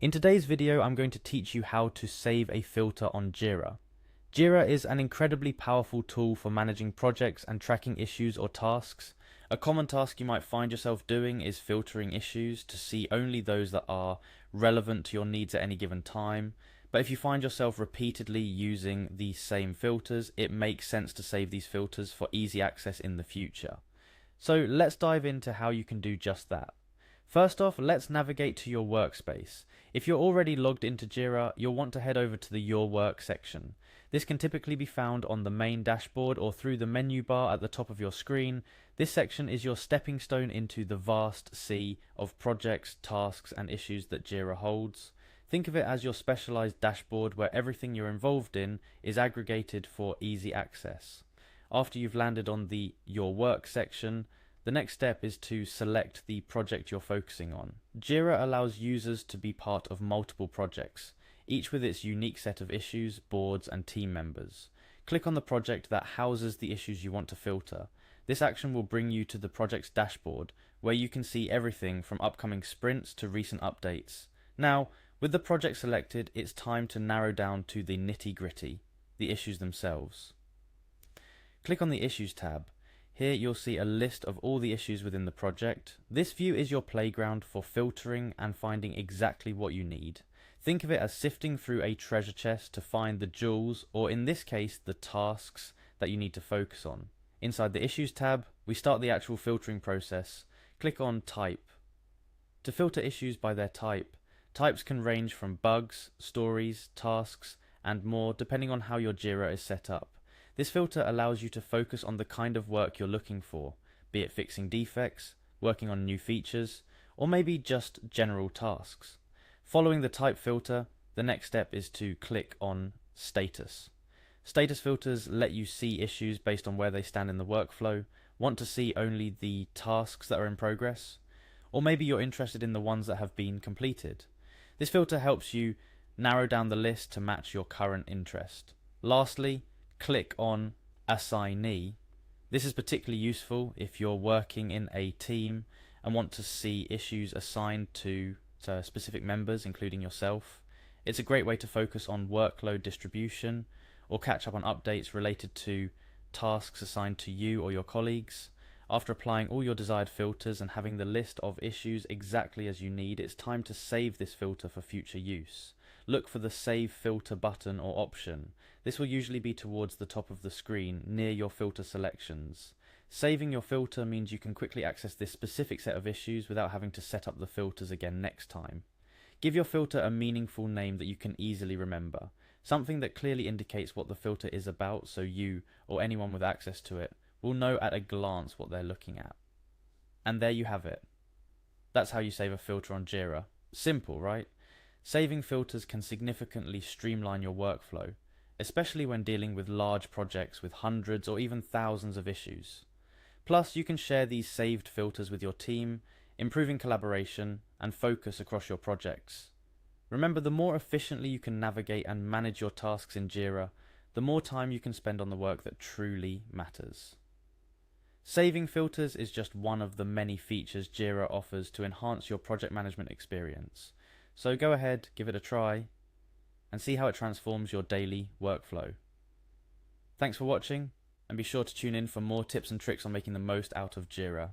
In today's video, I'm going to teach you how to save a filter on Jira. Jira is an incredibly powerful tool for managing projects and tracking issues or tasks. A common task you might find yourself doing is filtering issues to see only those that are relevant to your needs at any given time. But if you find yourself repeatedly using these same filters, it makes sense to save these filters for easy access in the future. So let's dive into how you can do just that. First off, let's navigate to your workspace. If you're already logged into Jira, you'll want to head over to the Your Work section. This can typically be found on the main dashboard or through the menu bar at the top of your screen. This section is your stepping stone into the vast sea of projects, tasks, and issues that Jira holds. Think of it as your specialized dashboard where everything you're involved in is aggregated for easy access. After you've landed on the Your Work section, the next step is to select the project you're focusing on. Jira allows users to be part of multiple projects, each with its unique set of issues, boards, and team members. Click on the project that houses the issues you want to filter. This action will bring you to the project's dashboard, where you can see everything from upcoming sprints to recent updates. Now, with the project selected, it's time to narrow down to the nitty-gritty, the issues themselves. Click on the Issues tab. Here you'll see a list of all the issues within the project. This view is your playground for filtering and finding exactly what you need. Think of it as sifting through a treasure chest to find the jewels, or in this case, the tasks that you need to focus on. Inside the Issues tab, we start the actual filtering process. Click on Type. To filter issues by their type, types can range from bugs, stories, tasks, and more depending on how your Jira is set up. This filter allows you to focus on the kind of work you're looking for, be it fixing defects, working on new features, or maybe just general tasks. Following the type filter, the next step is to click on Status. Status filters let you see issues based on where they stand in the workflow, want to see only the tasks that are in progress, or maybe you're interested in the ones that have been completed. This filter helps you narrow down the list to match your current interest. Lastly, click on Assignee. This is particularly useful if you're working in a team and want to see issues assigned to specific members, including yourself. It's a great way to focus on workload distribution or catch up on updates related to tasks assigned to you or your colleagues. After applying all your desired filters and having the list of issues exactly as you need, it's time to save this filter for future use. Look for the Save Filter button or option. This will usually be towards the top of the screen, near your filter selections. Saving your filter means you can quickly access this specific set of issues without having to set up the filters again next time. Give your filter a meaningful name that you can easily remember, something that clearly indicates what the filter is about so you, or anyone with access to it, will know at a glance what they're looking at. And there you have it. That's how you save a filter on Jira. Simple, right? Saving filters can significantly streamline your workflow, especially when dealing with large projects with hundreds or even thousands of issues. Plus, you can share these saved filters with your team, improving collaboration and focus across your projects. Remember, the more efficiently you can navigate and manage your tasks in Jira, the more time you can spend on the work that truly matters. Saving filters is just one of the many features Jira offers to enhance your project management experience. So go ahead, give it a try, and see how it transforms your daily workflow. Thanks for watching, and be sure to tune in for more tips and tricks on making the most out of Jira.